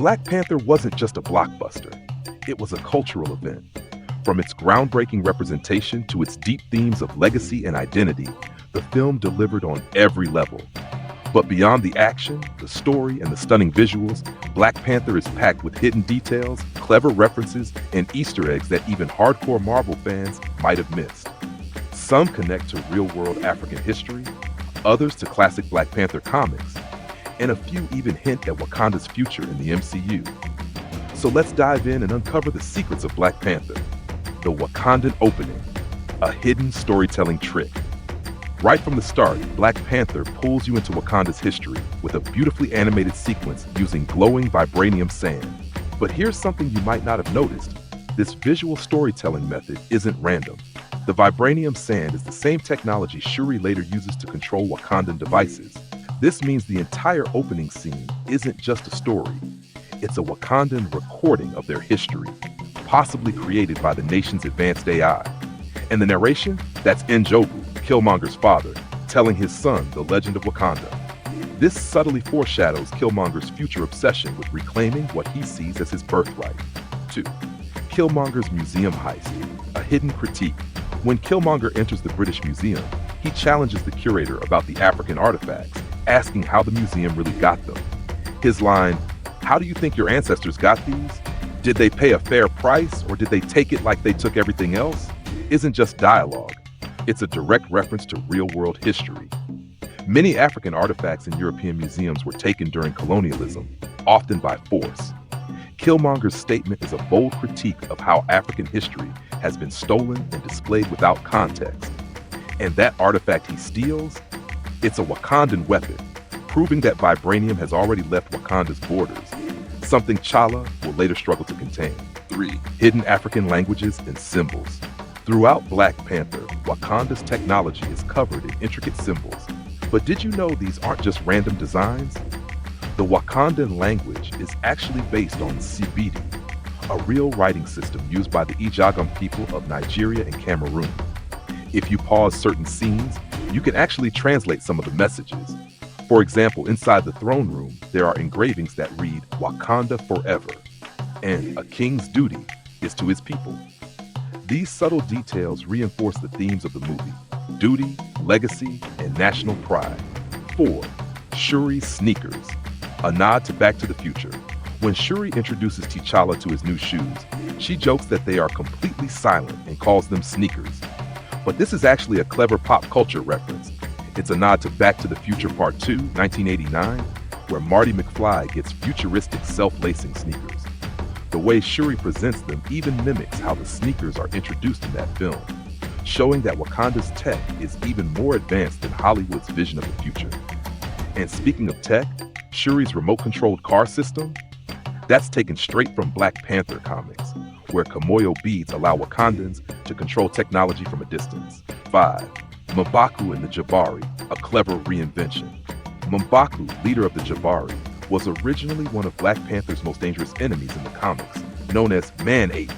Black Panther wasn't just a blockbuster, it was a cultural event. From its groundbreaking representation to its deep themes of legacy and identity, the film delivered on every level. But beyond the action, the story, and the stunning visuals, Black Panther is packed with hidden details, clever references, and Easter eggs that even hardcore Marvel fans might have missed. Some connect to real-world African history, others to classic Black Panther comics, and a few even hint at Wakanda's future in the MCU. So let's dive in and uncover the secrets of Black Panther. The Wakandan opening, a hidden storytelling trick. Right from the start, Black Panther pulls you into Wakanda's history with a beautifully animated sequence using glowing vibranium sand. But here's something you might not have noticed. This visual storytelling method isn't random. The vibranium sand is the same technology Shuri later uses to control Wakandan devices. This means the entire opening scene isn't just a story. It's a Wakandan recording of their history, possibly created by the nation's advanced AI. And the narration? That's N'Jobu, Killmonger's father, telling his son the legend of Wakanda. This subtly foreshadows Killmonger's future obsession with reclaiming what he sees as his birthright. 2. Killmonger's museum heist, a hidden critique. When Killmonger enters the British Museum, he challenges the curator about the African artifacts, asking how the museum really got them. His line, "How do you think your ancestors got these? Did they pay a fair price, or did they take it like they took everything else?" isn't just dialogue. It's a direct reference to real-world history. Many African artifacts in European museums were taken during colonialism, often by force. Killmonger's statement is a bold critique of how African history has been stolen and displayed without context. And that artifact he steals? It's a Wakandan weapon, proving that vibranium has already left Wakanda's borders, something T'Challa will later struggle to contain. 3. Hidden African languages and symbols. Throughout Black Panther, Wakanda's technology is covered in intricate symbols. But did you know these aren't just random designs? The Wakandan language is actually based on Sibidi, a real writing system used by the Ijagam people of Nigeria and Cameroon. If you pause certain scenes, you can actually translate some of the messages. For example, inside the throne room, there are engravings that read "Wakanda forever," and "A king's duty is to his people." These subtle details reinforce the themes of the movie: duty, legacy, and national pride. 4. Shuri's sneakers, a nod to Back to the Future. When Shuri introduces T'Challa to his new shoes, she jokes that they are completely silent and calls them sneakers. But this is actually a clever pop culture reference. It's a nod to Back to the Future Part 2, 1989, where Marty McFly gets futuristic self-lacing sneakers. The way Shuri presents them even mimics how the sneakers are introduced in that film, showing that Wakanda's tech is even more advanced than Hollywood's vision of the future. And speaking of tech, Shuri's remote-controlled car system? That's taken straight from Black Panther comics, where Kamoyo beads allow Wakandans to control technology from a distance. 5. M'Baku and the Jabari, a clever reinvention. M'Baku, leader of the Jabari, was originally one of Black Panther's most dangerous enemies in the comics, known as Man-Ape.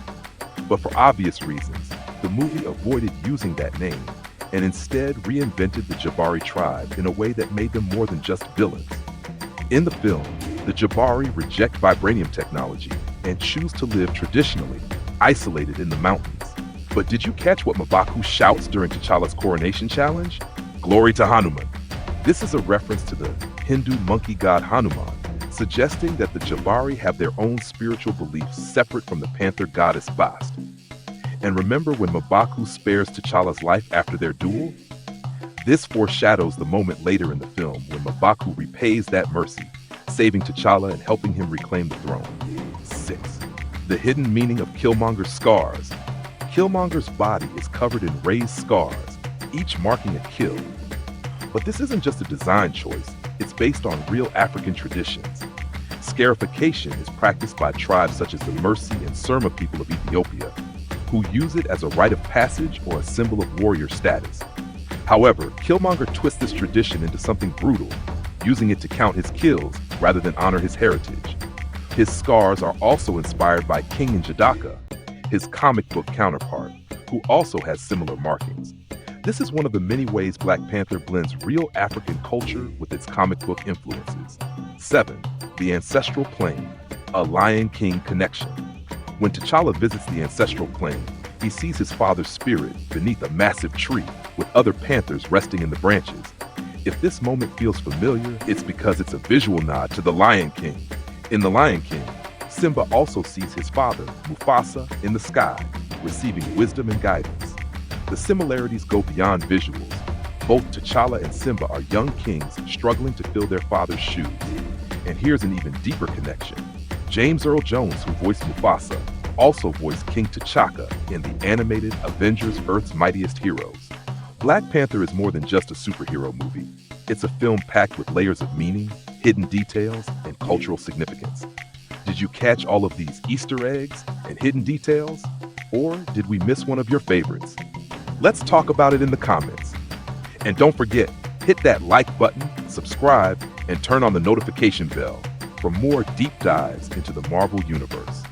But for obvious reasons, the movie avoided using that name and instead reinvented the Jabari tribe in a way that made them more than just villains. In the film, the Jabari reject vibranium technology and choose to live traditionally, isolated in the mountains. But did you catch what M'Baku shouts during T'Challa's coronation challenge? "Glory to Hanuman." This is a reference to the Hindu monkey god Hanuman, suggesting that the Jabari have their own spiritual beliefs separate from the panther goddess Bast. And remember when M'Baku spares T'Challa's life after their duel? This foreshadows the moment later in the film when M'Baku repays that mercy, saving T'Challa and helping him reclaim the throne. 6. The hidden meaning of Killmonger's scars. Killmonger's body is covered in raised scars, each marking a kill. But this isn't just a design choice, it's based on real African traditions. Scarification is practiced by tribes such as the Mercy and Surma people of Ethiopia, who use it as a rite of passage or a symbol of warrior status. However, Killmonger twists this tradition into something brutal, using it to count his kills rather than honor his heritage. His scars are also inspired by King N'Jadaka, his comic book counterpart, who also has similar markings. This is one of the many ways Black Panther blends real African culture with its comic book influences. 7. The Ancestral Plane, a Lion King connection. When T'Challa visits the ancestral plane, he sees his father's spirit beneath a massive tree with other panthers resting in the branches. If this moment feels familiar, it's because it's a visual nod to the Lion King. In The Lion King, Simba also sees his father, Mufasa, in the sky, receiving wisdom and guidance. The similarities go beyond visuals. Both T'Challa and Simba are young kings struggling to fill their father's shoes. And here's an even deeper connection. James Earl Jones, who voiced Mufasa, also voiced King T'Chaka in the animated Avengers Earth's Mightiest Heroes. Black Panther is more than just a superhero movie. It's a film packed with layers of meaning, hidden details, and cultural significance. Did you catch all of these Easter eggs and hidden details? Or did we miss one of your favorites? Let's talk about it in the comments. And don't forget, hit that like button, subscribe, and turn on the notification bell for more deep dives into the Marvel Universe.